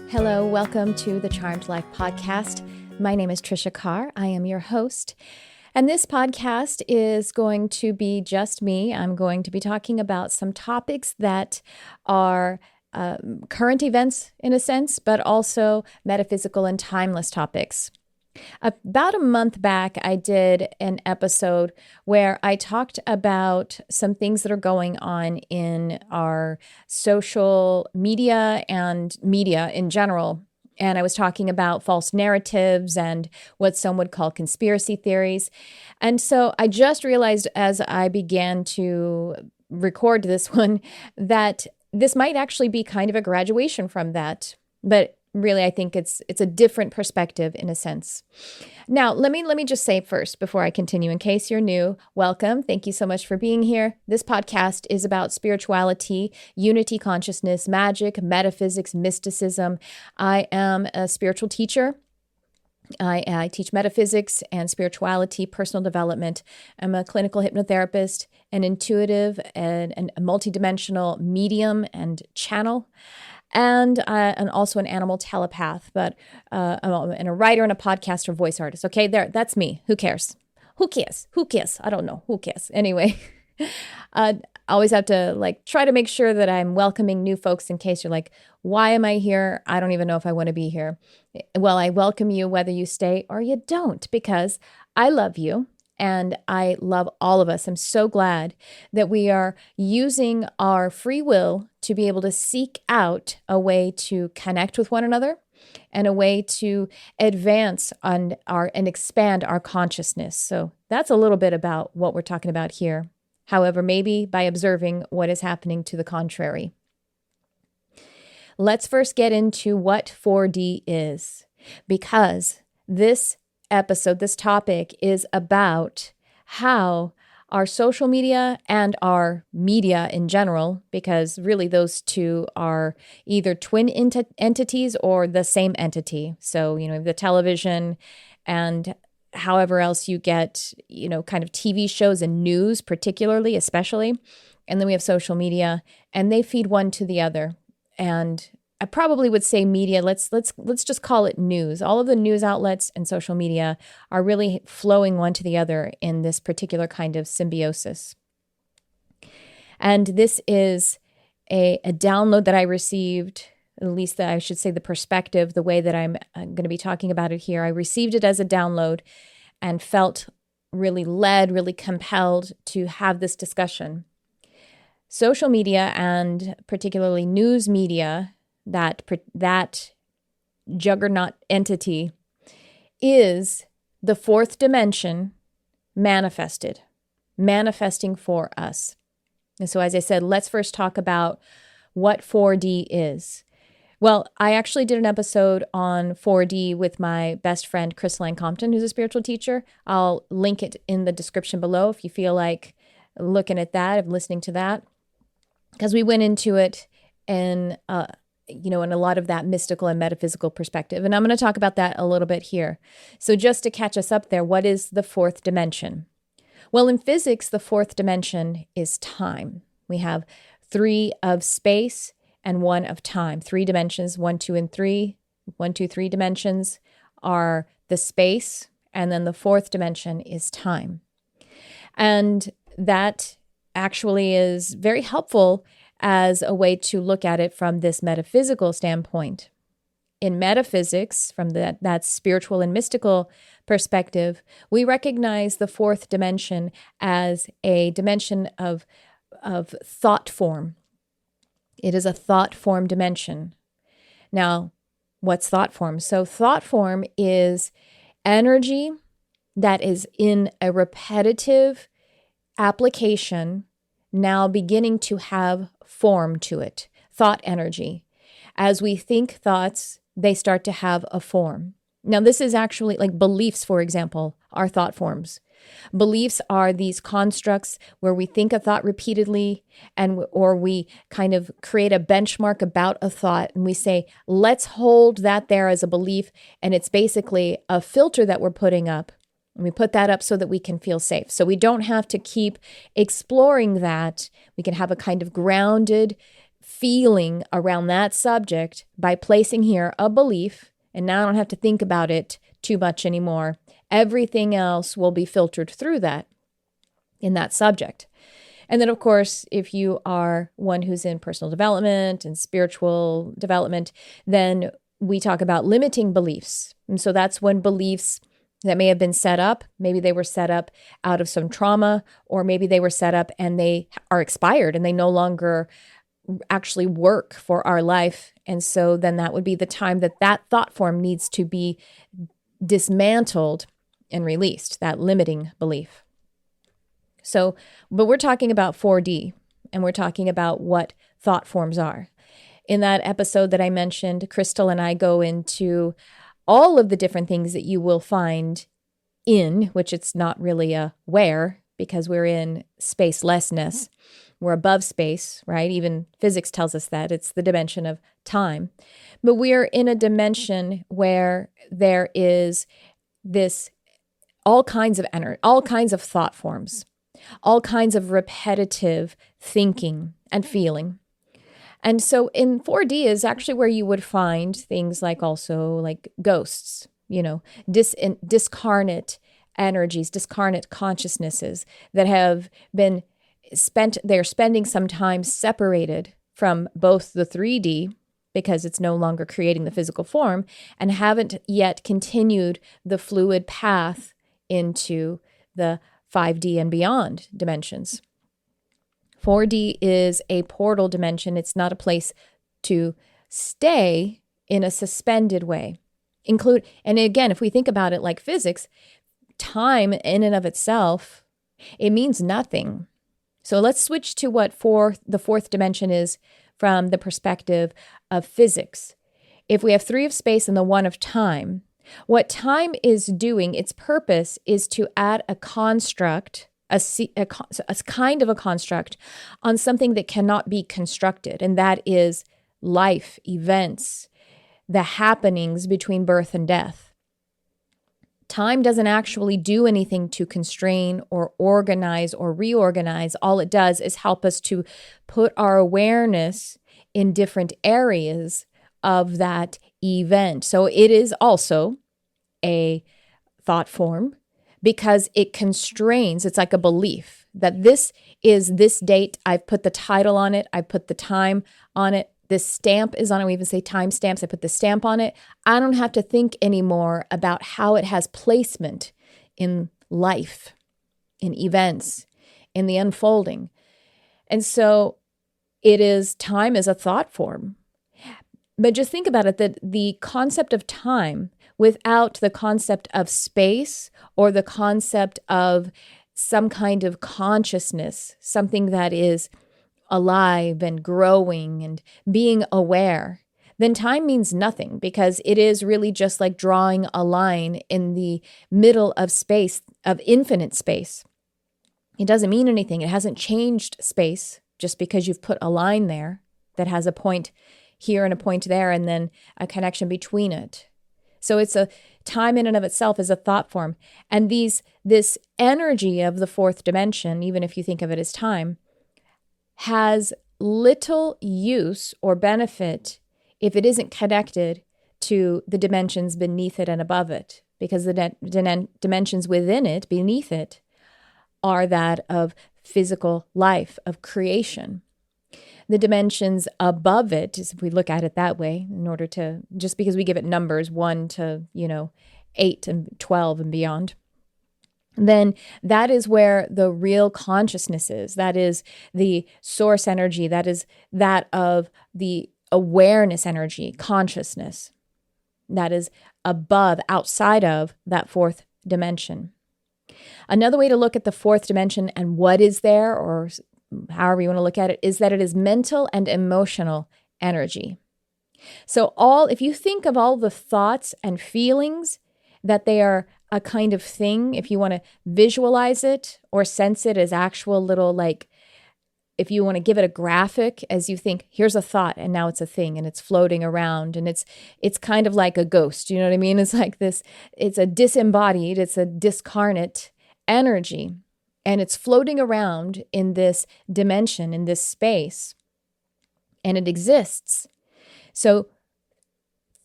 Hello, welcome to the Charmed Life podcast. My name is Tricia Carr. I am your host. And this podcast is going to be just me. I'm going to be talking about some topics that are current events in a sense, but also metaphysical and timeless topics. About a month back, I did an episode where I talked about some things that are going on in our social media and media in general. And I was talking about false narratives and what some would call conspiracy theories. And so I just realized as I began to record this one that this might actually be kind of a graduation from that. But really, I think it's a different perspective in a sense. Now, let me just say first, before I continue, in case you're new, welcome. Thank you so much for being here. This podcast is about spirituality, unity consciousness, magic, metaphysics, mysticism. I am a spiritual teacher. I teach metaphysics and spirituality, personal development. I'm a clinical hypnotherapist, an intuitive and a multidimensional medium and channel. And also an animal telepath, but and a writer and a podcaster, voice artist. Okay, that's me. Who cares? Who cares? Who cares? I don't know. Who cares? Anyway, I always have to try to make sure that I'm welcoming new folks in case you're like, why am I here? I don't even know if I want to be here. Well, I welcome you whether you stay or you don't, because I love you. And I love all of us. I'm so glad that we are using our free will to be able to seek out a way to connect with one another and a way to advance and expand our consciousness. So that's a little bit about what we're talking about here. However, maybe by observing what is happening to the contrary. Let's first get into what 4D is, because this topic is about how our social media and our media in general, because really those two are either twin entities or the same entity. So, the television and however else you get, kind of TV shows and news, particularly, especially. And then we have social media, and they feed one to the other. And I probably would say media. Let's just call it news. All of the news outlets and social media are really flowing one to the other in this particular kind of symbiosis. And this is a download that I received, at least I should say the perspective, the way that I'm going to be talking about it here. I received it as a download and felt really led, really compelled to have this discussion. Social media, and particularly news media, that juggernaut entity, is the fourth dimension manifesting for us. And so, as I said, let's first talk about what 4D is. Well, I actually did an episode on 4D with my best friend, Compton, who's a spiritual teacher. I'll link it in the description below if you feel like looking at that and listening to that, because we went into it in in a lot of that mystical and metaphysical perspective. And I'm going to talk about that a little bit here. So just to catch us up there, what is the fourth dimension? Well, in physics, the fourth dimension is time. We have 3 of space and 1 of time. 3 dimensions, 1, 2, and 3. 1, 2, 3 dimensions are the space, and then the fourth dimension is time. And that actually is very helpful as a way to look at it from this metaphysical standpoint. In metaphysics, from that spiritual and mystical perspective, we recognize the fourth dimension as a dimension of thought form. It is a thought form dimension. Now, what's thought form? So thought form is energy that is in a repetitive application, now beginning to have form to it, thought energy. As we think thoughts, they start to have a form. Now, this is actually like beliefs, for example, are thought forms. Beliefs are these constructs where we think a thought repeatedly or we kind of create a benchmark about a thought and we say, let's hold that there as a belief. And it's basically a filter that we're putting up. And we put that up so that we can feel safe. So we don't have to keep exploring that. We can have a kind of grounded feeling around that subject by placing here a belief, and now I don't have to think about it too much anymore. Everything else will be filtered through that in that subject. And then, of course, if you are one who's in personal development and spiritual development, then we talk about limiting beliefs. And so that's when beliefs that may have been set up, maybe they were set up out of some trauma, or maybe they were set up and they are expired and they no longer actually work for our life. And so then that would be the time that that thought form needs to be dismantled and released, that limiting belief. So, but we're talking about 4D, and we're talking about what thought forms are. In that episode that I mentioned, Crystal and I go into all of the different things that you will find in, which it's not really a where, because we're in spacelessness. We're above space, right? Even physics tells us that. It's the dimension of time. But we're in a dimension where there is this all kinds of energy, all kinds of thought forms, all kinds of repetitive thinking and feeling. And so in 4D is actually where you would find things like also like ghosts, discarnate energies, discarnate consciousnesses that have been they're spending some time separated from both the 3D, because it's no longer creating the physical form, and haven't yet continued the fluid path into the 5D and beyond dimensions. 4D is a portal dimension. It's not a place to stay in a suspended way. And again, if we think about it like physics, time in and of itself, it means nothing. So let's switch to what the fourth dimension is from the perspective of physics. If we have 3 of space and the 1 of time, what time is doing, its purpose is to add a construct, a kind of a construct on something that cannot be constructed, and that is life, events, the happenings between birth and death. Time doesn't actually do anything to constrain or organize or reorganize. All it does is help us to put our awareness in different areas of that event. So it is also a thought form because it constrains. It's like a belief that this is this date. I've put the title on it. I put the time on it. This stamp is on it. We even say time stamps. I put the stamp on it. I don't have to think anymore about how it has placement in life, in events, in the unfolding. And so time is a thought form. But just think about it, that the concept of time without the concept of space or the concept of some kind of consciousness, something that is alive and growing and being aware, then time means nothing, because it is really just like drawing a line in the middle of space, of infinite space. It doesn't mean anything. It hasn't changed space just because you've put a line there that has a point here and a point there and then a connection between it. So it's a time in and of itself is a thought form. And this energy of the fourth dimension, even if you think of it as time, has little use or benefit if it isn't connected to the dimensions beneath it and above it, because the dimensions within it, beneath it, are that of physical life, of creation. The dimensions above it, if we look at it that way, in order to, just because we give it numbers 1 to, 8 and 12 and beyond, then that is where the real consciousness is. That is the source energy. That is that of the awareness energy, consciousness. That is above, outside of that fourth dimension. Another way to look at the fourth dimension and what is there, or however you want to look at it, is that it is mental and emotional energy. So if you think of all the thoughts and feelings, that they are a kind of thing, if you want to visualize it or sense it as actual little, like, if you want to give it a graphic, as you think, here's a thought and now it's a thing and it's floating around and it's kind of like a ghost, you know what I mean? It's like this, it's a disembodied, it's a discarnate energy, and it's floating around in this dimension, in this space. and it exists. So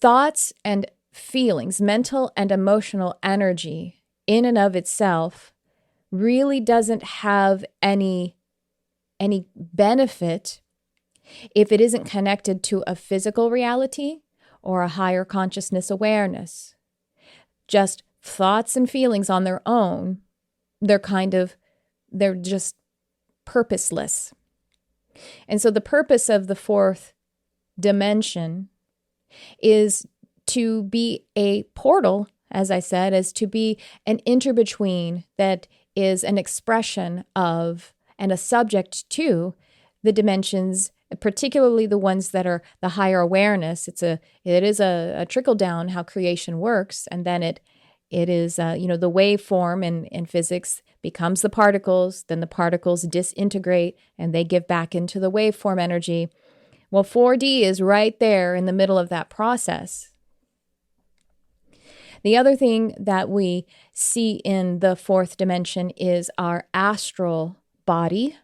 thoughts and feelings, mental and emotional energy in and of itself really doesn't have any benefit if it isn't connected to a physical reality or a higher consciousness awareness. Just thoughts and feelings on their own, they're just purposeless. And so the purpose of the fourth dimension is to be a portal, as I said, is to be an interbetween that is an expression of and a subject to the dimensions, particularly the ones that are the higher awareness. It is a trickle down how creation works, and then it is the waveform in physics becomes the particles, then the particles disintegrate and they give back into the waveform energy. Well, 4D is right there in the middle of that process. The other thing that we see in the fourth dimension is our astral body,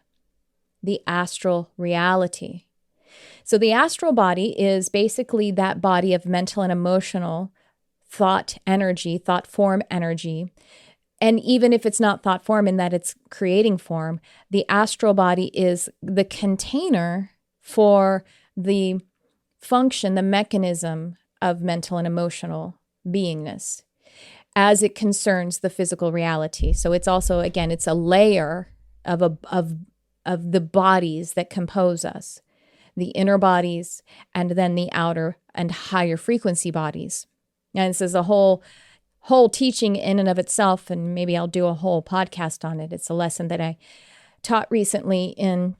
the astral reality. So the astral body is basically that body of mental and emotional thought energy, thought form energy. And even if it's not thought form in that it's creating form, the astral body is the container for the function, the mechanism of mental and emotional beingness as it concerns the physical reality. So it's also, again, it's a layer of the bodies that compose us, the inner bodies and then the outer and higher frequency bodies. And this is a whole teaching in and of itself, and maybe I'll do a whole podcast on it. It's a lesson that I taught recently in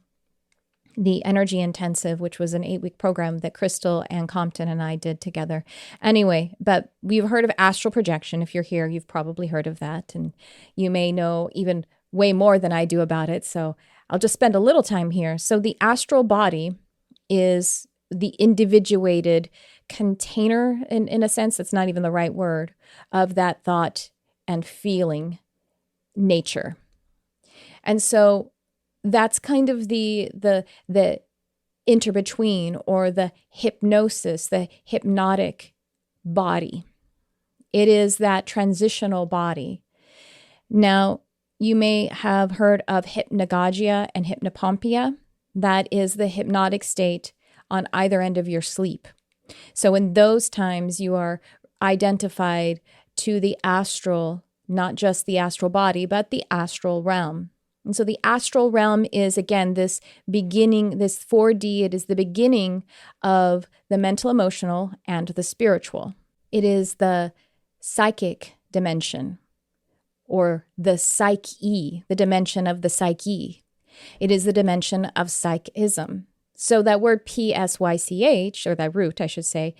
the Energy Intensive, which was an 8-week program that Crystal and Compton and I did together. Anyway, but we've heard of astral projection. If you're here, you've probably heard of that, and you may know even way more than I do about it. So I'll just spend a little time here. So the astral body is the individuated container, in a sense, that's not even the right word, of that thought and feeling nature. And so that's kind of the interbetween, or the hypnosis, the hypnotic body. It is that transitional body. Now, you may have heard of hypnagogia and hypnopompia. That is the hypnotic state on either end of your sleep. So in those times, you are identified to the astral, not just the astral body, but the astral realm. And so the astral realm is, again, this beginning, this 4D, it is the beginning of the mental, emotional, and the spiritual. It is the psychic dimension, or the psyche, the dimension of the psyche. It is the dimension of psychism. So that word PSYCH, or that root, I should say,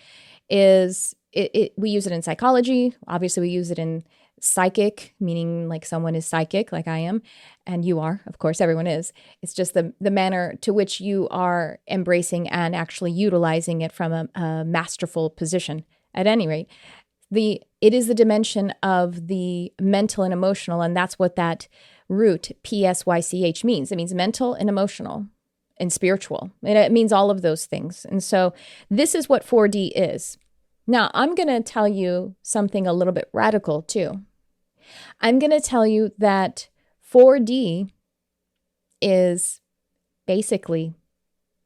is, we use it in psychology. Obviously, we use it in psychic, meaning like someone is psychic, like I am, and you are. Of course, everyone is. It's just the manner to which you are embracing and actually utilizing it from a masterful position. At any rate, it is the dimension of the mental and emotional, and that's what that root PSYCH means. It means mental and emotional and spiritual. And it means all of those things. And so this is what 4D is. Now, I'm going to tell you something a little bit radical too. I'm going to tell you that 4D is basically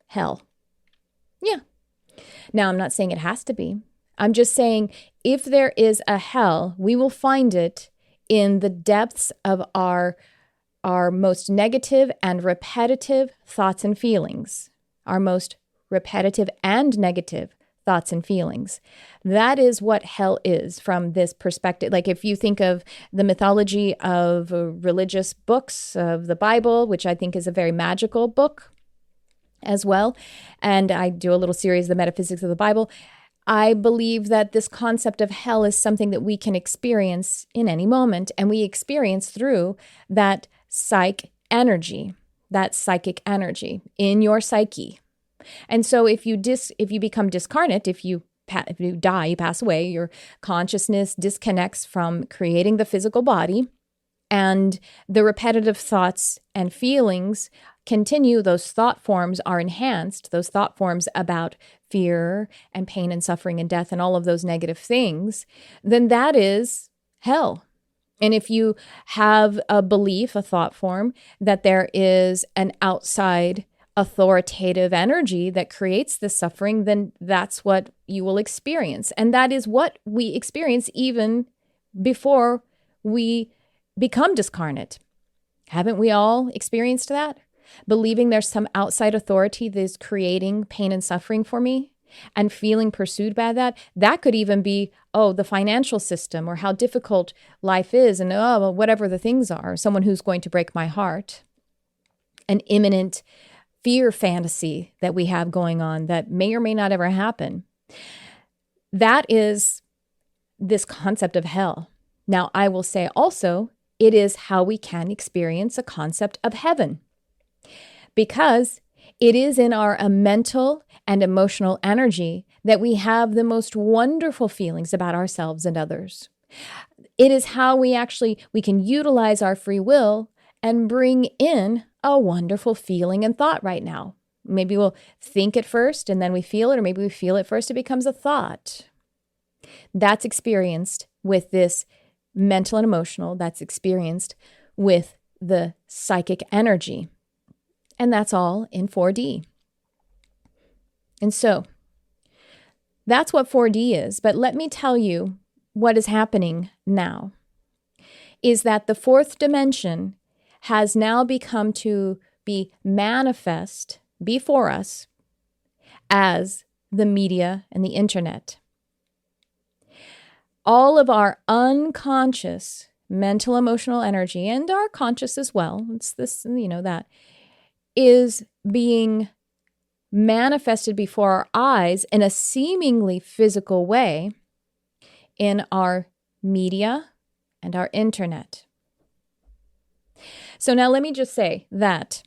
hell. Yeah. Now, I'm not saying it has to be. I'm just saying if there is a hell, we will find it in the depths of our most negative and repetitive thoughts and feelings, our most repetitive and negative thoughts and feelings. That is what hell is from this perspective. Like if you think of the mythology of religious books, of the Bible, which I think is a very magical book as well, and I do a little series, The Metaphysics of the Bible, I believe that this concept of hell is something that we can experience in any moment, and we experience through that psychic energy in your psyche. And so if you become discarnate, if you die, you pass away, your consciousness disconnects from creating the physical body, And the repetitive thoughts and feelings continue. Those thought forms are enhanced. Those thought forms about fear and pain and suffering and death and all of those negative things, then that is hell. And if you have a belief, a thought form, that there is an outside authoritative energy that creates the suffering, then that's what you will experience. And that is what we experience even before we become discarnate. Haven't we all experienced that? Believing there's some outside authority that is creating pain and suffering for me and feeling pursued by that. That could even be, the financial system or how difficult life is and whatever the things are, someone who's going to break my heart. An imminent fear fantasy that we have going on that may or may not ever happen. That is this concept of hell. Now, I will say also, it is how we can experience a concept of heaven, because it is in our mental and emotional energy that we have the most wonderful feelings about ourselves and others. It is how we can utilize our free will and bring in a wonderful feeling and thought right now. Maybe we'll think it first and then we feel it, or maybe we feel it first, it becomes a thought. That's experienced with this mental and emotional, that's experienced with the psychic energy. And that's all in 4D. And so that's what 4D is. But let me tell you what is happening now is that the fourth dimension has now become to be manifest before us as the media and the internet. All of our unconscious mental, emotional energy, and our conscious as well, it's this, that is being manifested before our eyes in a seemingly physical way in our media and our internet. So now let me just say that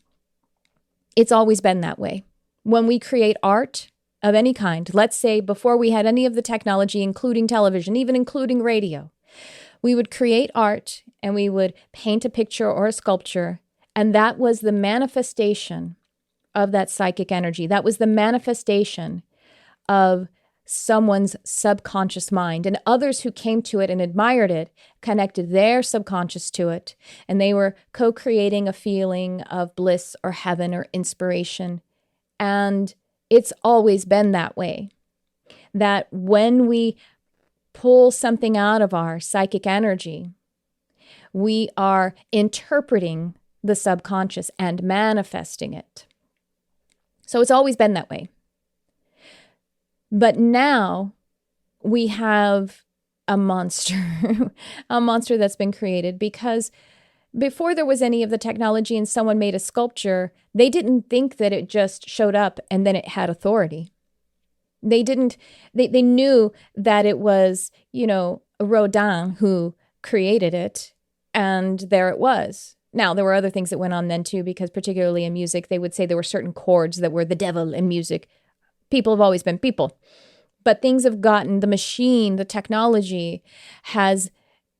it's always been that way. When we create art of any kind, let's say before we had any of the technology, including television, even including radio, we would create art and we would paint a picture or a sculpture, and that was the manifestation of that psychic energy. That was the manifestation of someone's subconscious mind, and others who came to it and admired it connected their subconscious to it, and they were co-creating a feeling of bliss or heaven or inspiration. And it's always been that way, that when we pull something out of our psychic energy, we are interpreting the subconscious and manifesting it. So it's always been that way. But now we have a monster, a monster that's been created, because before there was any of the technology and someone made a sculpture, they didn't think that it just showed up and then it had authority. They knew that it was, Rodin who created it, and there it was. Now, there were other things that went on then too, because particularly in music, they would say there were certain chords that were the devil in music. People have always been people. But things have gotten, the machine, the technology has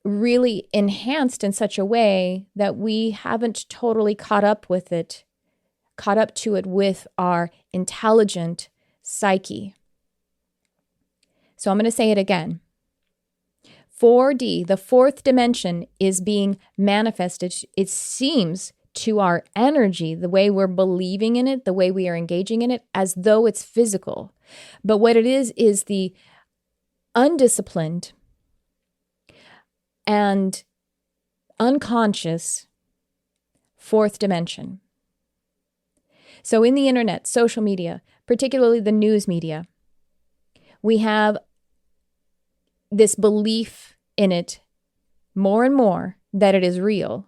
really enhanced in such a way that we haven't totally caught up to it with our intelligent psyche. So I'm going to say it again. 4D, the fourth dimension, is being manifested, it seems, to our energy, the way we're believing in it, the way we are engaging in it, as though it's physical. But what it is the undisciplined and unconscious fourth dimension. So in the internet, social media, particularly the news media, we have this belief in it more and more that it is real.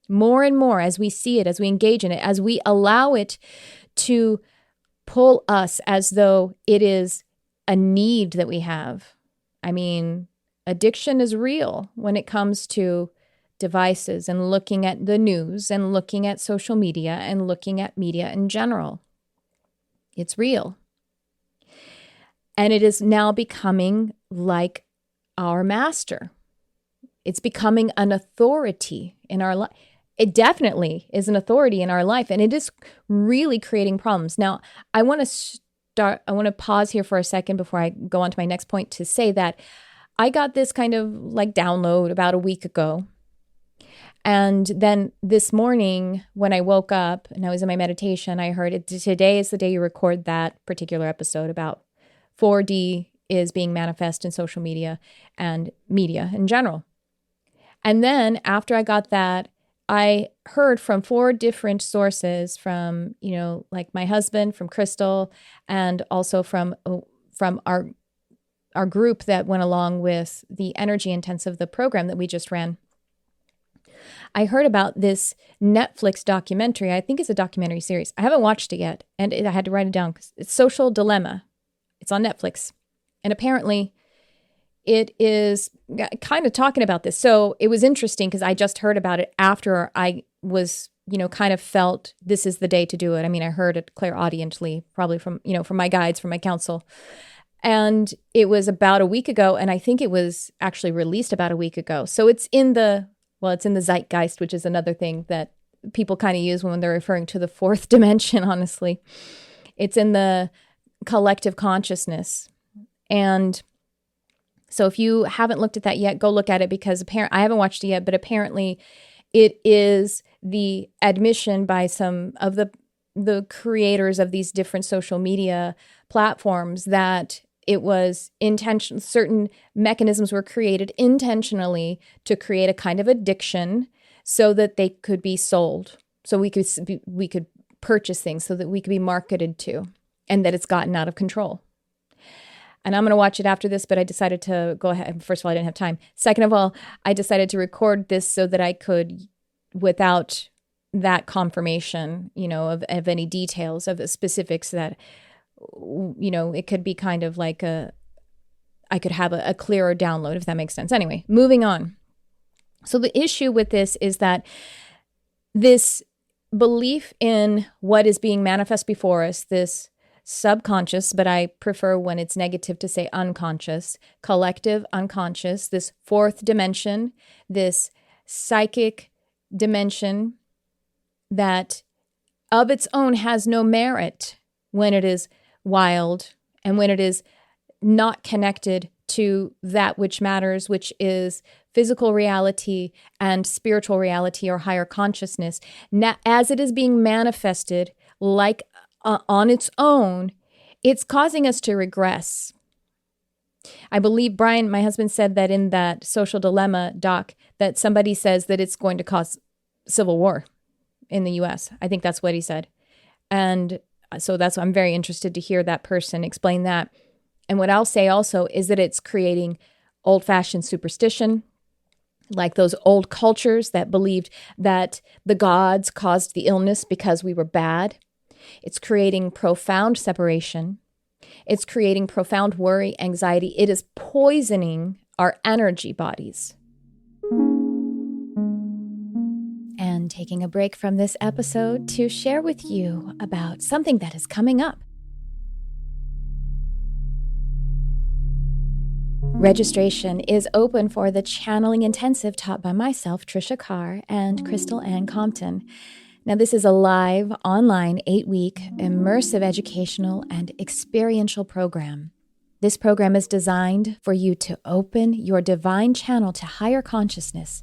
More and more as we see it, as we engage in it, as we allow it to pull us as though it is a need that we have. I mean, addiction is real when it comes to devices and looking at the news and looking at social media and looking at media in general. It's real. And it is now becoming like our master. It's becoming an authority in our life. It definitely is an authority in our life, and it is really creating problems. Now, I want to pause here for a second before I go on to my next point to say that I got this kind of like download about a week ago. And then this morning when I woke up and I was in my meditation, I heard it. Today is the day you record that particular episode about 4D is being manifest in social media and media in general. And then after I got that, I heard from 4 different sources from, like my husband, from Crystal, and also from our group that went along with the energy intensive, the program that we just ran. I heard about this Netflix documentary. I think it's a documentary series. I haven't watched it yet, and I had to write it down because it's Social Dilemma. It's on Netflix. And apparently it is kind of talking about this. So it was interesting because I just heard about it after I was, kind of felt this is the day to do it. I mean, I heard it clairaudiently, probably from my guides, from my counsel. And it was about a week ago, and I think it was actually released about a week ago. So it's in the zeitgeist, which is another thing that people kind of use when they're referring to the 4th dimension, honestly. It's in the collective consciousness. And so if you haven't looked at that yet, go look at it, because I haven't watched it yet, but apparently it is the admission by some of the creators of these different social media platforms that it was intentional. Certain mechanisms were created intentionally to create a kind of addiction so that they could be sold. So we could purchase things so that we could be marketed to, and that it's gotten out of control. And I'm going to watch it after this, but I decided to go ahead. First of all, I didn't have time. Second of all, I decided to record this so that I could, without that confirmation, of any details of the specifics, that, it could be kind of like I could have a clearer download, if that makes sense. Anyway, moving on. So the issue with this is that this belief in what is being manifest before us, this subconscious, but I prefer when it's negative to say unconscious, collective unconscious, this 4th dimension, this psychic dimension that of its own has no merit when it is wild and when it is not connected to that which matters, which is physical reality and spiritual reality or higher consciousness. Now, as it is being manifested like on its own, it's causing us to regress. I believe Brian, my husband, said that in that Social Dilemma doc, that somebody says that it's going to cause civil war in the U.S. I think that's what he said. And so I'm very interested to hear that person explain that. And what I'll say also is that it's creating old-fashioned superstition, like those old cultures that believed that the gods caused the illness because we were bad. It's creating profound separation. It's creating profound worry, anxiety. It is poisoning our energy bodies. And taking a break from this episode to share with you about something that is coming up. Registration is open for the Channeling Intensive taught by myself, Tricia Carr, and Crystal Ann Compton. Now, this is a live, online, 8-week, immersive educational and experiential program. This program is designed for you to open your divine channel to higher consciousness,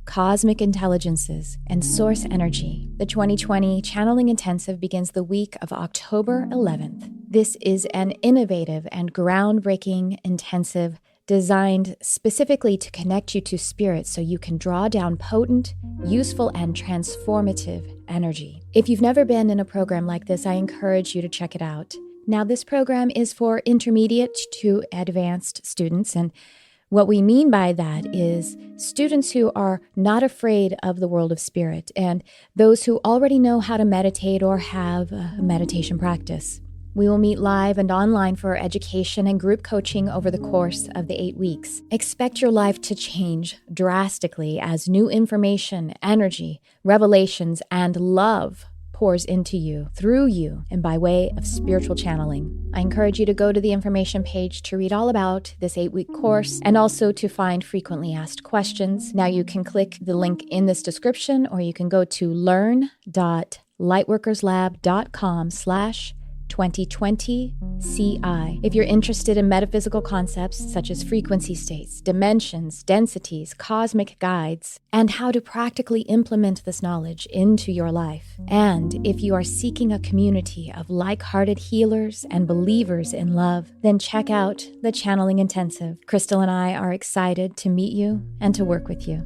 cosmic intelligences, and source energy. The 2020 Channeling Intensive begins the week of October 11th. This is an innovative and groundbreaking intensive designed specifically to connect you to spirit so you can draw down potent, useful, and transformative energy. If you've never been in a program like this, I encourage you to check it out. Now, this program is for intermediate to advanced students, and what we mean by that is students who are not afraid of the world of spirit and those who already know how to meditate or have a meditation practice. We will meet live and online for education and group coaching over the course of the 8 weeks. Expect your life to change drastically as new information, energy, revelations, and love pours into you, through you, and by way of spiritual channeling. I encourage you to go to the information page to read all about this 8-week course and also to find frequently asked questions. Now you can click the link in this description, or you can go to learn.lightworkerslab.com/2020CI. If you're interested in metaphysical concepts such as frequency states, dimensions, densities, cosmic guides, and how to practically implement this knowledge into your life. And if you are seeking a community of like-hearted healers and believers in love, then check out the Channeling Intensive. Crystal and I are excited to meet you and to work with you.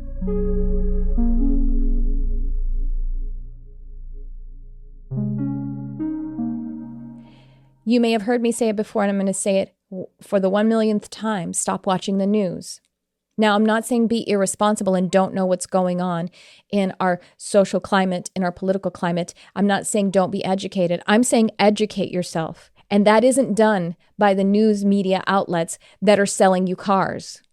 You may have heard me say it before, and I'm going to say it for the 1 millionth time. Stop watching the news. Now, I'm not saying be irresponsible and don't know what's going on in our social climate, in our political climate. I'm not saying don't be educated. I'm saying educate yourself. And that isn't done by the news media outlets that are selling you cars.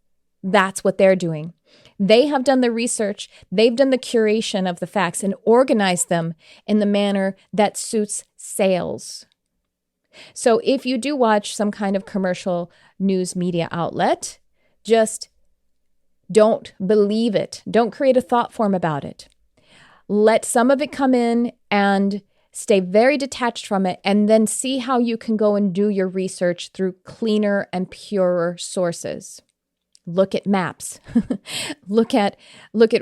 That's what they're doing. They have done the research. They've done the curation of the facts and organized them in the manner that suits sales. So if you do watch some kind of commercial news media outlet, just don't believe it. Don't create a thought form about it. Let some of it come in and stay very detached from it, and then see how you can go and do your research through cleaner and purer sources. Look at maps. Look at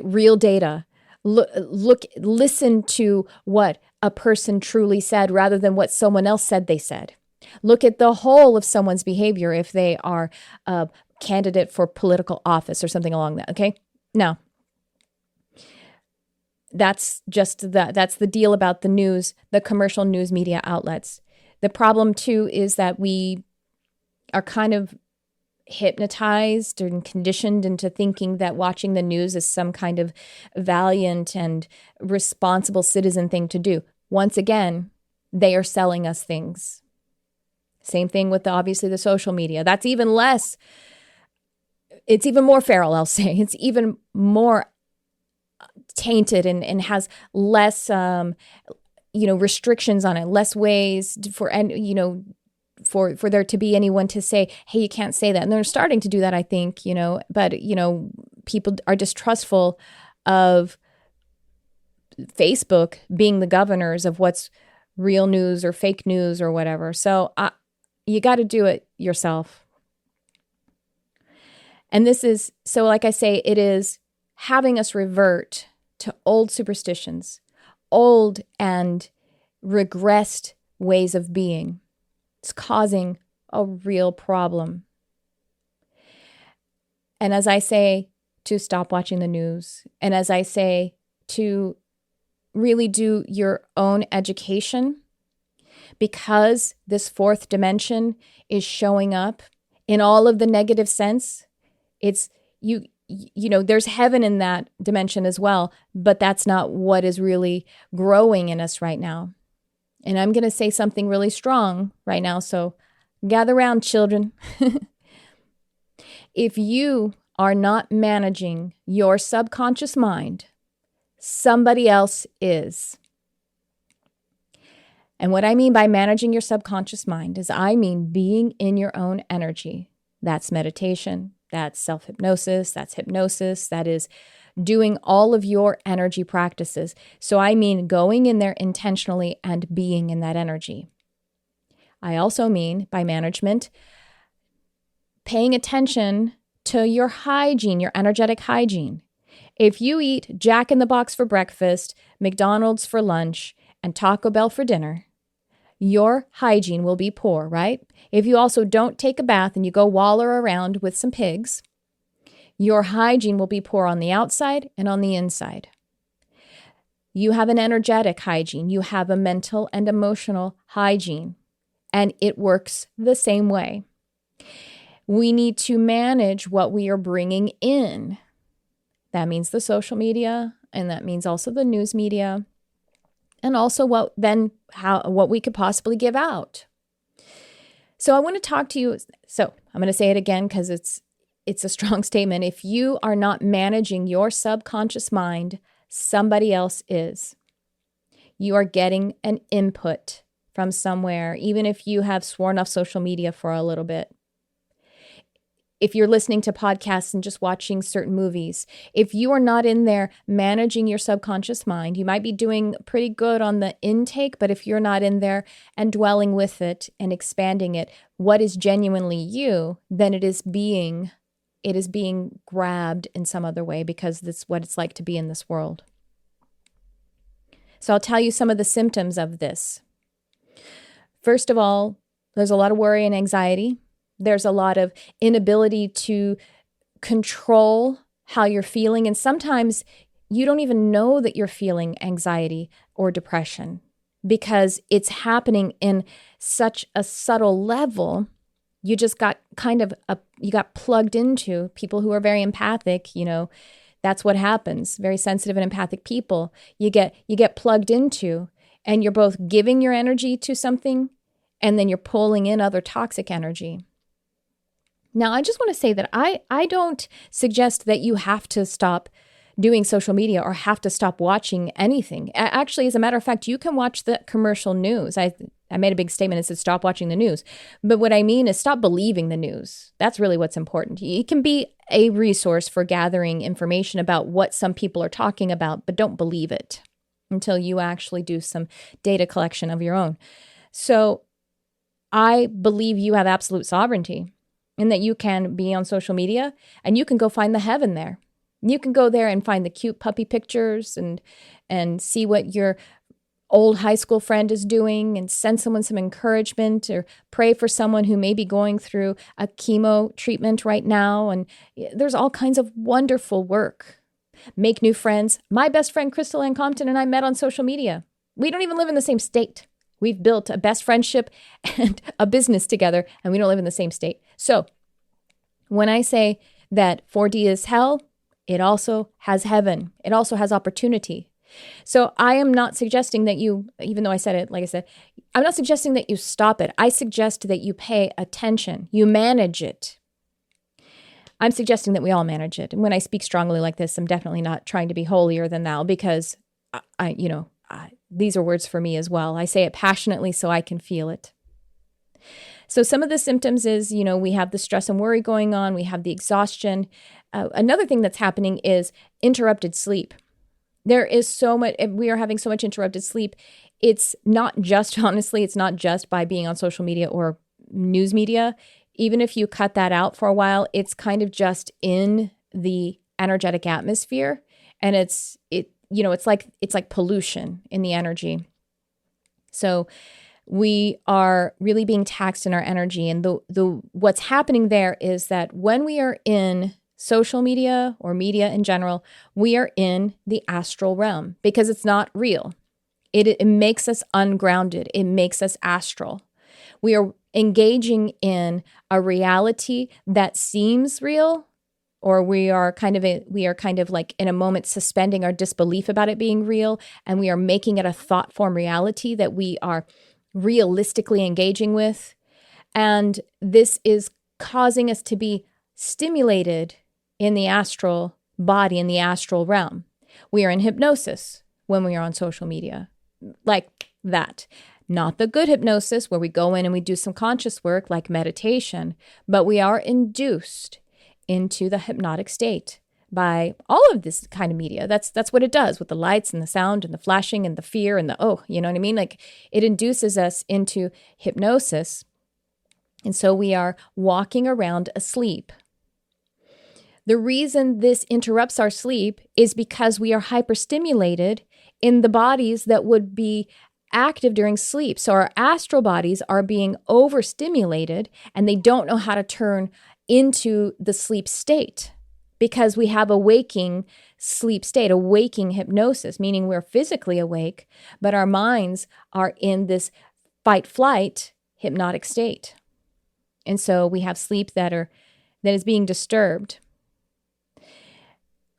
real data. Listen to what a person truly said rather than what someone else said they said. Look at the whole of someone's behavior if they are a candidate for political office or something along that. Okay. Now, that's the deal about the news, the commercial news media outlets. The problem too is that we are kind of hypnotized and conditioned into thinking that watching the news is some kind of valiant and responsible citizen thing to do. Once again, they are selling us things. Same thing with obviously the social media. That's even less, it's even more feral, I'll say. It's even more tainted and has less, restrictions on it, less ways for there to be anyone to say, hey, you can't say that. And they're starting to do that, I think, but people are distrustful of Facebook being the governors of what's real news or fake news or whatever. So you got to do it yourself. And this is, so like I say, it is having us revert to old superstitions, old and regressed ways of being. It's causing a real problem. And as I say, to stop watching the news, and as I say, to really do your own education, because this fourth dimension is showing up in all of the negative sense. It's there's heaven in that dimension as well, but that's not what is really growing in us right now. And I'm going to say something really strong right now, so gather around, children. If you are not managing your subconscious mind, somebody else is. And what I mean by managing your subconscious mind is I mean being in your own energy. That's meditation, that's self-hypnosis, that's hypnosis, that is doing all of your energy practices. So I mean going in there intentionally and being in that energy. I also mean by management, paying attention to your hygiene, your energetic hygiene. If you eat Jack in the Box for breakfast, McDonald's for lunch, and Taco Bell for dinner, your hygiene will be poor, right? If you also don't take a bath and you go waller around with some pigs, your hygiene will be poor on the outside and on the inside. You have an energetic hygiene. You have a mental and emotional hygiene, and it works the same way. We need to manage what we are bringing in. That means the social media, and that means also the news media, and also what we could possibly give out. So I want to talk to you. So I'm going to say it again because it's a strong statement. If you are not managing your subconscious mind, somebody else is. You are getting an input from somewhere, even if you have sworn off social media for a little bit. If you're listening to podcasts and just watching certain movies, if you are not in there managing your subconscious mind, you might be doing pretty good on the intake, but if you're not in there and dwelling with it and expanding it, what is genuinely you, then it is being grabbed in some other way, because that's what it's like to be in this world. So I'll tell you some of the symptoms of this. First of all, there's a lot of worry and anxiety. There's a lot of inability to control how you're feeling. And sometimes you don't even know that you're feeling anxiety or depression because it's happening in such a subtle level. You just got you got plugged into. People who are very empathic, that's what happens. Very sensitive and empathic people, you get plugged into, and you're both giving your energy to something and then you're pulling in other toxic energy. Now, I just want to say that I don't suggest that you have to stop doing social media or have to stop watching anything. Actually, as a matter of fact, you can watch the commercial news. I made a big statement and said, stop watching the news. But what I mean is stop believing the news. That's really what's important. It can be a resource for gathering information about what some people are talking about, but don't believe it until you actually do some data collection of your own. So I believe you have absolute sovereignty, and that you can be on social media and you can go find the heaven there. You can go there and find the cute puppy pictures and see what your old high school friend is doing and send someone some encouragement, or pray for someone who may be going through a chemo treatment right now. And there's all kinds of wonderful work. Make new friends. My best friend, Crystal Ann Compton, and I met on social media. We don't even live in the same state. We've built a best friendship and a business together, and we don't live in the same state. So when I say that 4D is hell, it also has heaven. It also has opportunity. So I am not suggesting that you, even though I said it, like I said, I'm not suggesting that you stop it. I suggest that you pay attention. You manage it. I'm suggesting that we all manage it. And when I speak strongly like this, I'm definitely not trying to be holier than thou, because these are words for me as well. I say it passionately so I can feel it. So some of the symptoms is, we have the stress and worry going on. We have the exhaustion. Another thing that's happening is interrupted sleep. There is so much, we are having so much interrupted sleep. It's not just by being on social media or news media. Even if you cut that out for a while, it's kind of just in the energetic atmosphere. And it's like pollution in the energy. So we are really being taxed in our energy. And the what's happening there is that when we are in social media or media in general, we are in the astral realm because it's not real. It makes us ungrounded. It makes us astral. We are engaging in a reality that seems real, or we are kind of like in a moment suspending our disbelief about it being real, and we are making it a thought form reality that we are realistically engaging with. And this is causing us to be stimulated in the astral body, in the astral realm. We are in hypnosis when we are on social media, like that. Not the good hypnosis where we go in and we do some conscious work like meditation, but we are induced into the hypnotic state by all of this kind of media. That's what it does with the lights and the sound and the flashing and the fear and you know what I mean? Like it induces us into hypnosis. And so we are walking around asleep. The reason this interrupts our sleep is because we are hyperstimulated in the bodies that would be active during sleep. So our astral bodies are being overstimulated and they don't know how to turn into the sleep state because we have a waking sleep state, a waking hypnosis, meaning we're physically awake, but our minds are in this fight-flight hypnotic state. And so we have sleep that is being disturbed.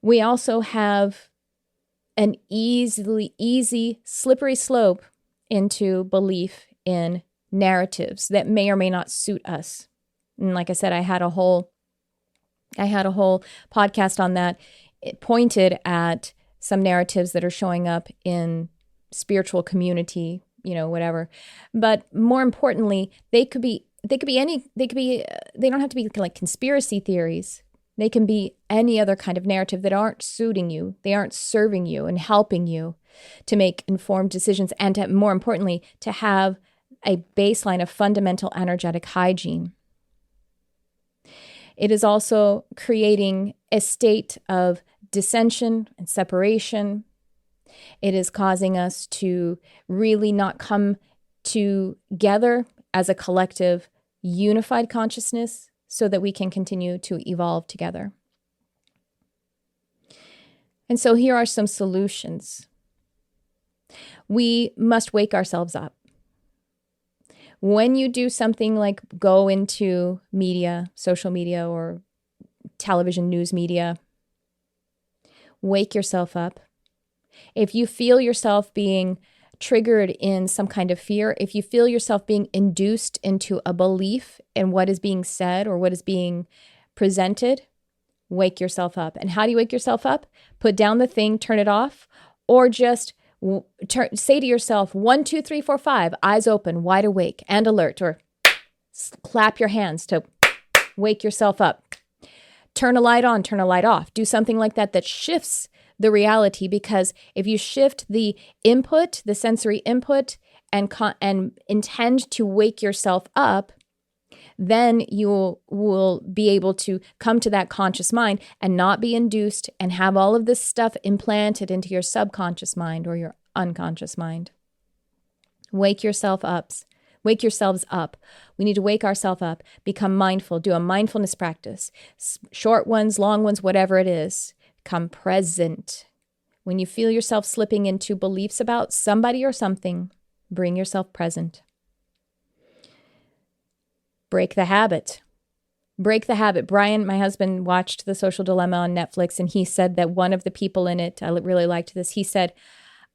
We also have an easy, slippery slope into belief in narratives that may or may not suit us. And like I said, I had a whole podcast on that. It pointed at some narratives that are showing up in spiritual community, whatever. But more importantly, they don't have to be like conspiracy theories. They can be any other kind of narrative that aren't suiting you. They aren't serving you and helping you to make informed decisions, and to, more importantly, to have a baseline of fundamental energetic hygiene. It is also creating a state of dissension and separation. It is causing us to really not come together as a collective, unified consciousness so that we can continue to evolve together. And so here are some solutions. We must wake ourselves up. When you do something like go into media, social media, or television news media, wake yourself up. If you feel yourself being triggered in some kind of fear, if you feel yourself being induced into a belief in what is being said or what is being presented, wake yourself up. And how do you wake yourself up? Put down the thing, turn it off, or just say to yourself, 1, 2, 3, 4, 5, eyes open, wide awake and alert, or clap your hands to wake yourself up. Turn a light on, turn a light off. Do something like that shifts the reality, because if you shift the input, the sensory input, and intend to wake yourself up, then you will be able to come to that conscious mind and not be induced and have all of this stuff implanted into your subconscious mind or your unconscious mind. Wake yourself up. Wake yourselves up. We need to wake ourselves up, become mindful, do a mindfulness practice, short ones, long ones, whatever it is. Come present. When you feel yourself slipping into beliefs about somebody or something, bring yourself present. Break the habit. Break the habit. Brian, my husband, watched The Social Dilemma on Netflix, and he said that one of the people in it, I really liked this. He said,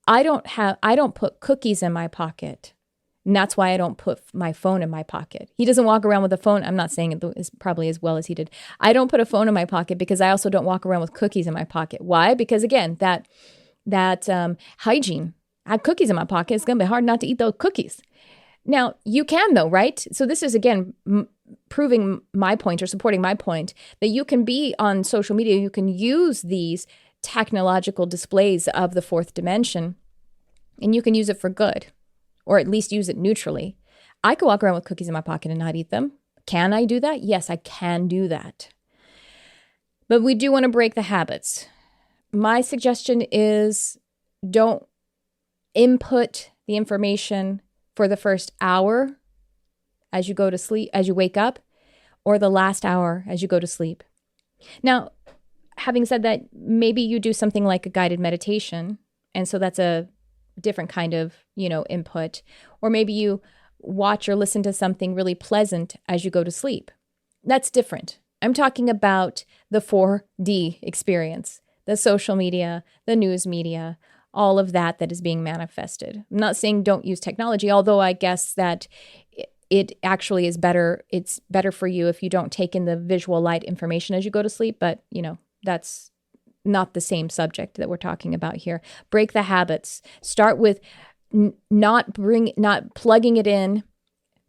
I don't put cookies in my pocket. And that's why I don't put my phone in my pocket. He doesn't walk around with a phone. I'm not saying it is probably as well as he did. I don't put a phone in my pocket because I also don't walk around with cookies in my pocket. Why? Because again, that hygiene. I have cookies in my pocket. It's going to be hard not to eat those cookies. Now, you can though, right? So this is, again, proving my point or supporting my point that you can be on social media. You can use these technological displays of the fourth dimension, and you can use it for good, or at least use it neutrally. I could walk around with cookies in my pocket and not eat them. Can I do that? Yes, I can do that. But we do want to break the habits. My suggestion is don't input the information for the first hour as you go to sleep, as you wake up, or the last hour as you go to sleep. Now, having said that, maybe you do something like a guided meditation, and so that's a different kind of, input. Or maybe you watch or listen to something really pleasant as you go to sleep. That's different. I'm talking about the 4D experience, the social media, the news media, all of that is being manifested. I'm not saying don't use technology, although I guess that it actually is better. It's better for you if you don't take in the visual light information as you go to sleep. But, that's not the same subject that we're talking about here. Break the habits. Start with not plugging it in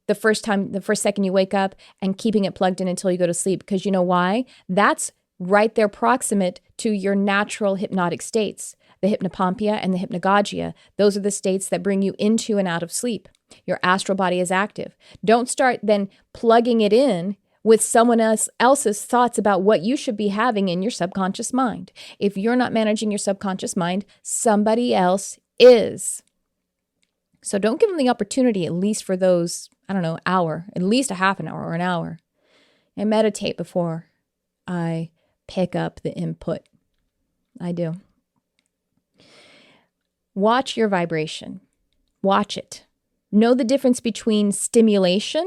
the first second you wake up and keeping it plugged in until you go to sleep. Because you know why? That's right there proximate to your natural hypnotic states, the hypnopompia and the hypnagogia. Those are the states that bring you into and out of sleep. Your astral body is active. Don't start then plugging it in with someone else's thoughts about what you should be having in your subconscious mind. If you're not managing your subconscious mind, somebody else is. So don't give them the opportunity, at least for those, hour, at least a half an hour or an hour. And meditate before I pick up the input. I do. Watch your vibration. Watch it. Know the difference between stimulation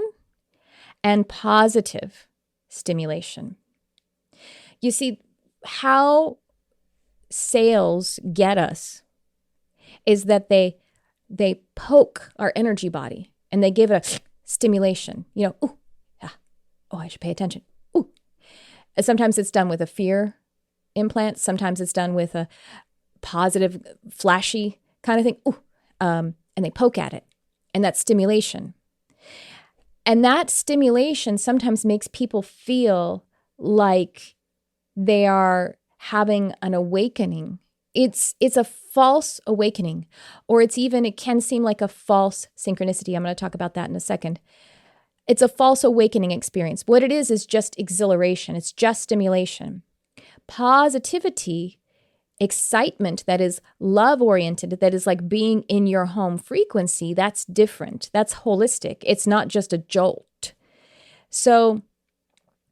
and positive stimulation. You see, how sales get us is that they poke our energy body and they give it a stimulation. I should pay attention. Ooh. And sometimes it's done with a fear implant. Sometimes it's done with a positive, flashy kind of thing. Ooh, and they poke at it. And that's stimulation. And that stimulation sometimes makes people feel like they are having an awakening. It's a false awakening, or it can seem like a false synchronicity. I'm going to talk about that in a second. It's a false awakening experience. What it is just exhilaration. It's just stimulation. Positivity, excitement that is love-oriented, that is like being in your home frequency, that's different. That's holistic. It's not just a jolt. So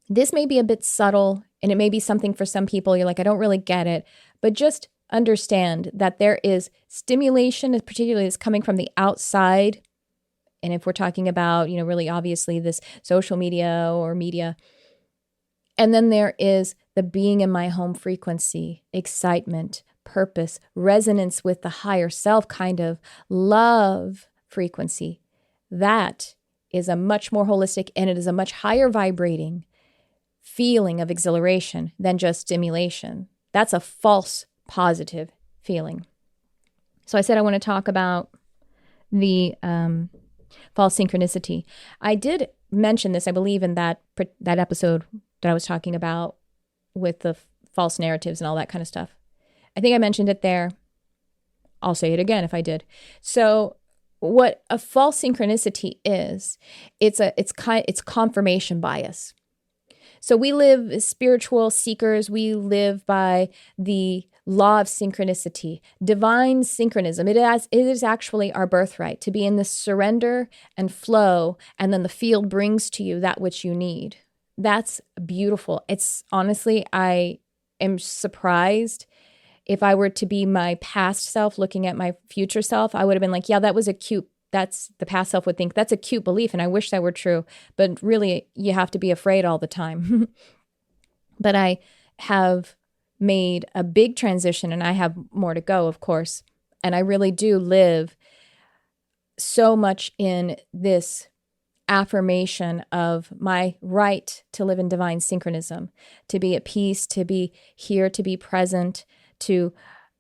this may be a bit subtle, and it may be something for some people. You're like, I don't really get it. But just understand that there is stimulation, particularly is coming from the outside. And if we're talking about, really obviously this social media or media. And then there is the being in my home frequency, excitement, purpose, resonance with the higher self kind of love frequency. That is a much more holistic, and it is a much higher vibrating feeling of exhilaration than just stimulation. That's a false positive feeling. So I said I want to talk about the false synchronicity. I did mention this, I believe, in that episode that I was talking about with the false narratives and all that kind of stuff. I think I mentioned it there. I'll say it again if I did. So what a false synchronicity is, it's confirmation bias. So we live as spiritual seekers. We live by the law of synchronicity, divine synchronism. It is actually our birthright to be in this surrender and flow, and then the field brings to you that which you need. That's beautiful. It's honestly, I am surprised. If I were to be my past self looking at my future self, I would have been like, yeah, that's the past self would think that's a cute belief. And I wish that were true, but really you have to be afraid all the time. But I have made a big transition, and I have more to go, of course. And I really do live so much in this affirmation of my right to live in divine synchronism, to be at peace, to be here, to be present, to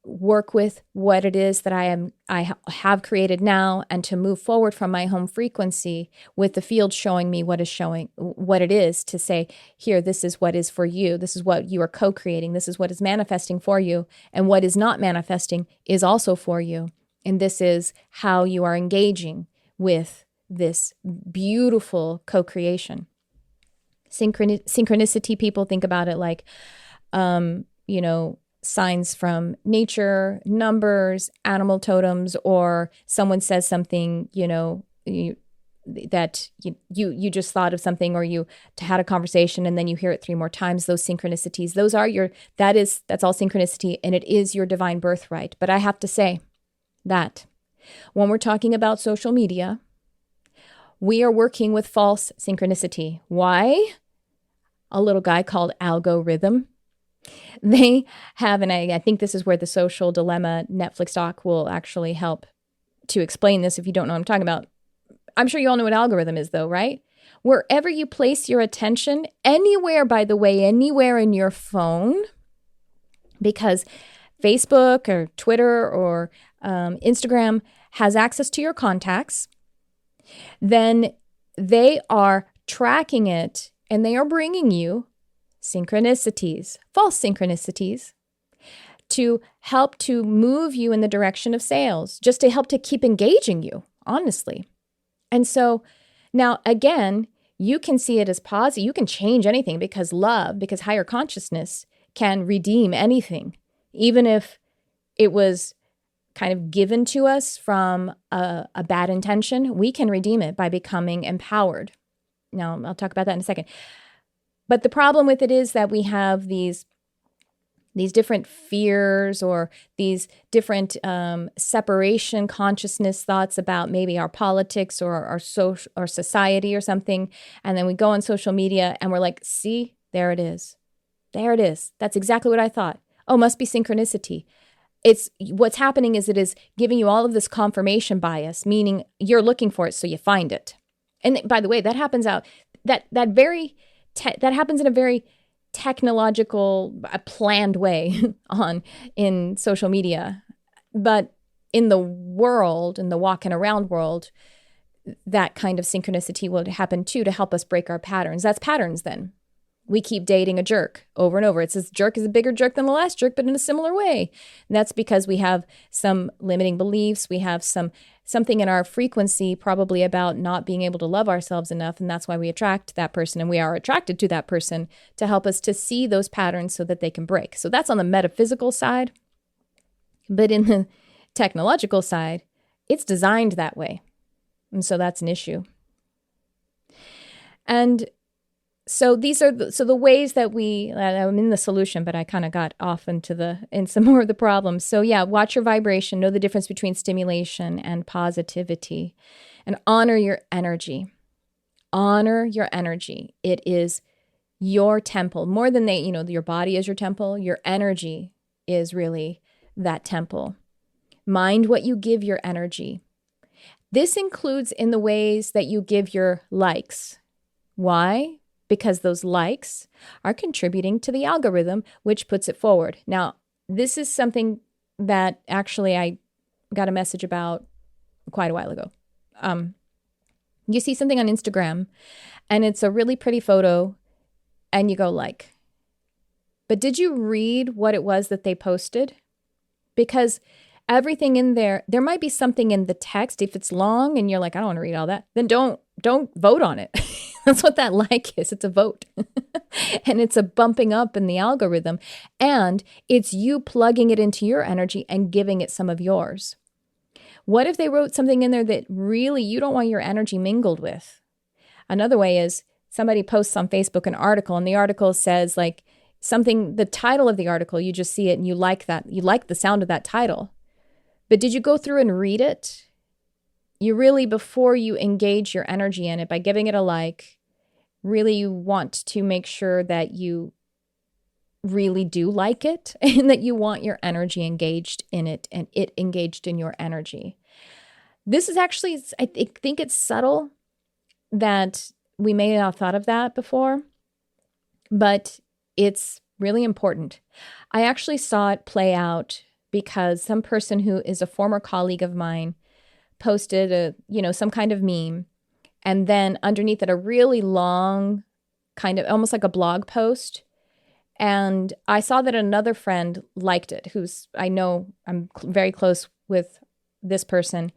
work with what it is that I have created now, and to move forward from my home frequency with the field showing me what it is to say, here, this is what is for you. This is what you are co-creating. This is what is manifesting for you. And what is not manifesting is also for you. And this is how you are engaging with this beautiful co-creation. Synchronicity, people think about it like, signs from nature, numbers, animal totems, or someone says something, that you just thought of something, or you had a conversation and then you hear it 3 more times. Those synchronicities, that's all synchronicity, and it is your divine birthright. But I have to say that when we're talking about social media, we are working with false synchronicity. Why? A little guy called algorithm. They have, and I think this is where the Social Dilemma Netflix doc will actually help to explain this if you don't know what I'm talking about. I'm sure you all know what algorithm is though, right? Wherever you place your attention, anywhere, by the way, anywhere in your phone, because Facebook or Twitter or Instagram has access to your contacts, then they are tracking it and they are bringing you synchronicities, false synchronicities, to help to move you in the direction of sales, just to help to keep engaging you, honestly. And so now, again, you can see it as positive. You can change anything because higher consciousness can redeem anything, even if it was kind of given to us from a bad intention. We can redeem it by becoming empowered. Now, I'll talk about that in a second. But the problem with it is that we have these different fears, or these different separation consciousness thoughts about maybe our politics or our society or something. And then we go on social media and we're like, see, there it is. There it is. That's exactly what I thought. Oh, must be synchronicity. It's what's happening is it is giving you all of this confirmation bias, meaning you're looking for it, so you find it. And by the way, that happens that happens in a very technological, planned way in social media. But in the world, in the walking around world, that kind of synchronicity will happen too to help us break our patterns. That's patterns then. We keep dating a jerk over and over. It's this jerk is a bigger jerk than the last jerk, but in a similar way. And that's because we have some limiting beliefs. We have something in our frequency probably about not being able to love ourselves enough. And that's why we attract that person. And we are attracted to that person to help us to see those patterns so that they can break. So that's on the metaphysical side. But in the technological side, it's designed that way. And so that's an issue. And so these are the ways that I'm in the solution, but I kind of got off into some more of the problems. So yeah, watch your vibration, know the difference between stimulation and positivity, and honor your energy. Honor your energy. It is your temple. More than your body is your temple, your energy is really that temple. Mind what you give your energy. This includes in the ways that you give your likes. Why? Because those likes are contributing to the algorithm, which puts it forward. Now, this is something that actually I got a message about quite a while ago. You see something on Instagram, and it's a really pretty photo, and you go like. But did you read what it was that they posted? Because everything in there might be something in the text. If it's long and you're like, I don't want to read all that, then don't vote on it. That's what that like is. It's a vote. And it's a bumping up in the algorithm. And it's you plugging it into your energy and giving it some of yours. What if they wrote something in there that really you don't want your energy mingled with? Another way is somebody posts on Facebook an article, and the article says like something, the title of the article, you just see it and you like that. You like the sound of that title. But did you go through and read it? You really, before you engage your energy in it by giving it a like, really you want to make sure that you really do like it and that you want your energy engaged in it and it engaged in your energy. This is actually, I think it's subtle that we may not have thought of that before, but it's really important. I actually saw it play out because some person who is a former colleague of mine posted some kind of meme, and then underneath it a really long kind of almost like a blog post. And I saw that another friend liked it, I know I'm very close with this person,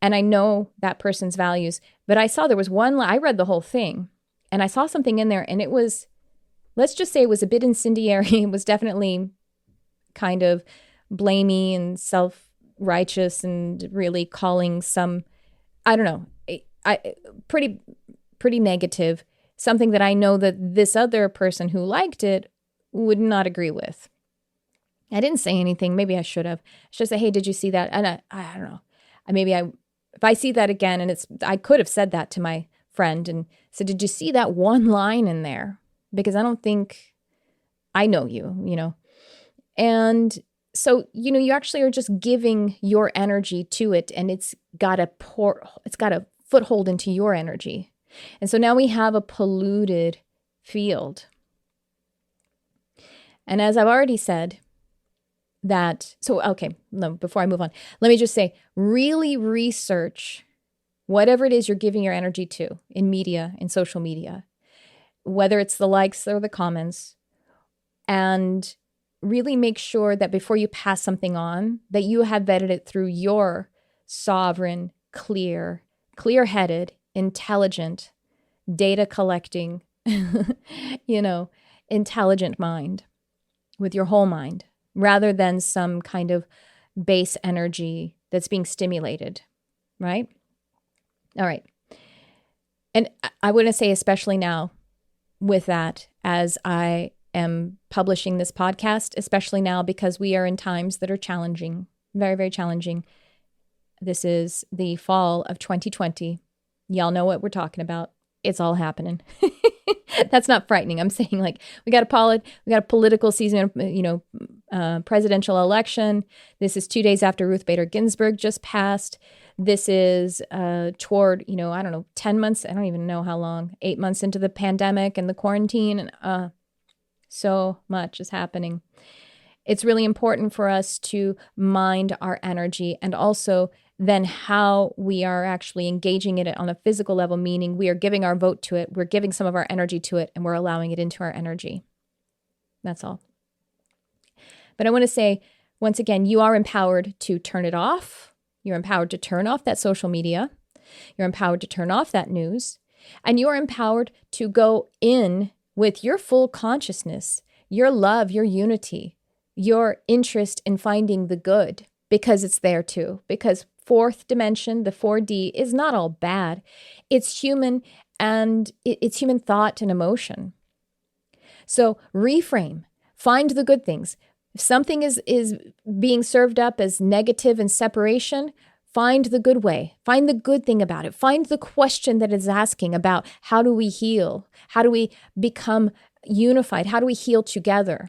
and I know that person's values. But I saw there was I read the whole thing, and I saw something in there, and it was, let's just say it was a bit incendiary. It was definitely kind of blamey and self-righteous and really calling some, I don't know, pretty negative, something that I know that this other person who liked it would not agree with. I didn't say anything. Maybe I should have. I should say, hey, did you see that? And I don't know. If I see that again, and I could have said that to my friend and said, did you see that one line in there? Because I don't think I know you. And so, you actually are just giving your energy to it, and it's got a foothold into your energy. And so now we have a polluted field. And as I've already said, before I move on, let me just say, really research whatever it is you're giving your energy to in media, in social media, whether it's the likes or the comments, and really make sure that before you pass something on, that you have vetted it through your sovereign, clear-headed, intelligent, data collecting, intelligent mind with your whole mind, rather than some kind of base energy that's being stimulated, right? All right. And I want to say, especially now with that, as I am publishing this podcast, especially now because we are in times that are challenging, very, very challenging. This is the fall of 2020. Y'all know what we're talking about. It's all happening. That's not frightening. I'm saying like we got a political season, presidential election. This is 2 days after Ruth Bader Ginsburg just passed. This is toward, 10 months. I don't even know how long, 8 months into the pandemic and the quarantine. And so much is happening. It's really important for us to mind our energy, and also then how we are actually engaging in it on a physical level, meaning we are giving our vote to it, we're giving some of our energy to it, and we're allowing it into our energy. That's all. But I want to say, once again, you are empowered to turn it off. You're empowered to turn off that social media. You're empowered to turn off that news. And you're empowered to go in with your full consciousness, your love, your unity, your interest in finding the good, because it's there too. Because fourth dimension, the 4D, is not all bad. It's human, and it's human thought and emotion. So reframe, find the good things. If something is being served up as negative and separation, find the good way. Find the good thing about it. Find the question that it's asking about how do we heal? How do we become unified? How do we heal together?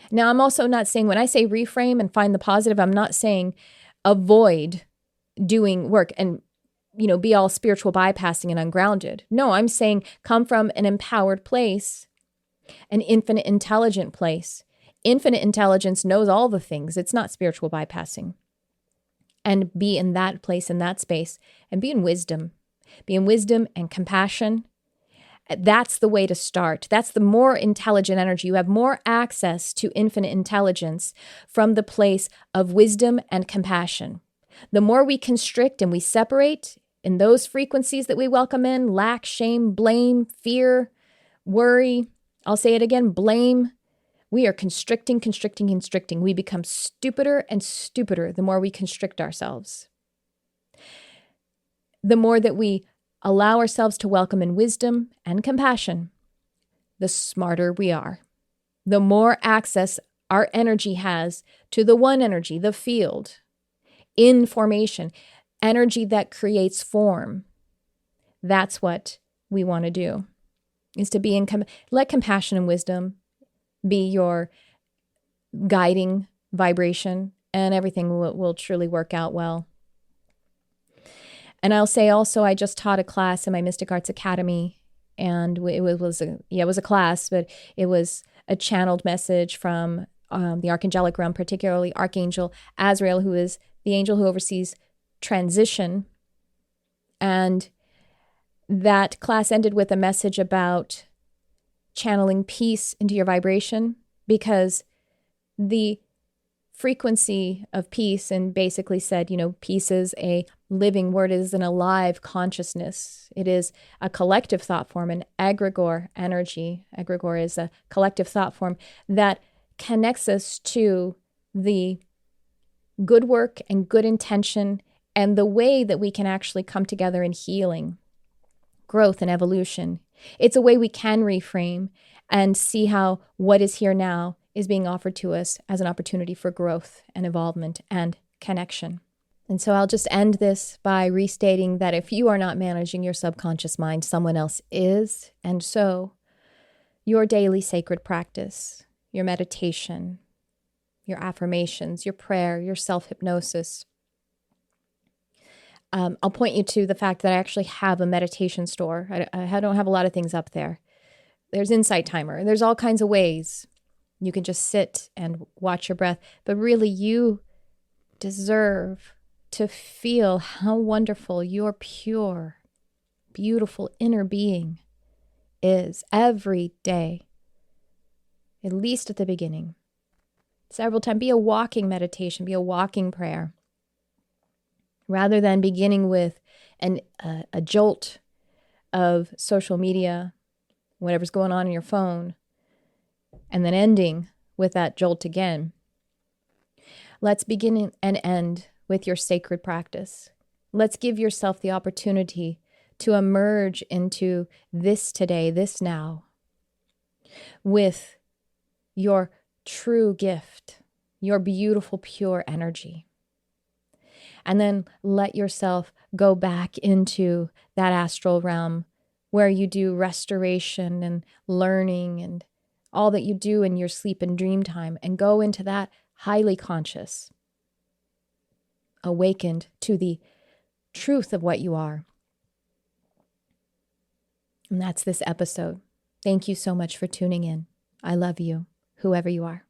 Now, I'm also not saying, when I say reframe and find the positive, I'm not saying avoid doing work and, be all spiritual bypassing and ungrounded. No, I'm saying come from an empowered place, an infinite intelligent place. Infinite intelligence knows all the things. It's not spiritual bypassing. And be in that place, in that space, and be in wisdom. Be in wisdom and compassion. That's the way to start. That's the more intelligent energy. You have more access to infinite intelligence from the place of wisdom and compassion. The more we constrict and we separate in those frequencies that we welcome in, lack, shame, blame, fear, worry, I'll say it again, blame, we are constricting. We become stupider and stupider the more we constrict ourselves. The more that we allow ourselves to welcome in wisdom and compassion, the smarter we are. The more access our energy has to the one energy, the field, in formation, energy that creates form. That's what we want to do, is to be let compassion and wisdom be your guiding vibration, and everything will truly work out well. And I'll say also, I just taught a class in my Mystic Arts Academy, and it was a class, but it was a channeled message from the archangelic realm, particularly Archangel Azrael, who is the angel who oversees transition. And that class ended with a message about channeling peace into your vibration, because the frequency of peace, and basically said, peace is a living word, it is an alive consciousness. It is a collective thought form, an egregore energy. Egregore is a collective thought form that connects us to the good work and good intention, and the way that we can actually come together in healing, growth, and evolution. It's a way we can reframe and see how what is here now is being offered to us as an opportunity for growth and involvement and connection. And so I'll just end this by restating that if you are not managing your subconscious mind, someone else is. And so your daily sacred practice, your meditation, your affirmations, your prayer, your self-hypnosis. I'll point you to the fact that I actually have a meditation store. I don't have a lot of things up there. There's Insight Timer. There's all kinds of ways you can just sit and watch your breath. But really, you deserve to feel how wonderful your pure, beautiful inner being is every day, at least at the beginning. Several times. Be a walking meditation. Be a walking prayer. Rather than beginning with a jolt of social media, whatever's going on in your phone, and then ending with that jolt again. Let's begin and end with your sacred practice. Let's give yourself the opportunity to emerge into this today, this now, with your true gift, your beautiful, pure energy. And then let yourself go back into that astral realm where you do restoration and learning and all that you do in your sleep and dream time, and go into that highly conscious, awakened to the truth of what you are. And that's this episode. Thank you so much for tuning in. I love you, whoever you are.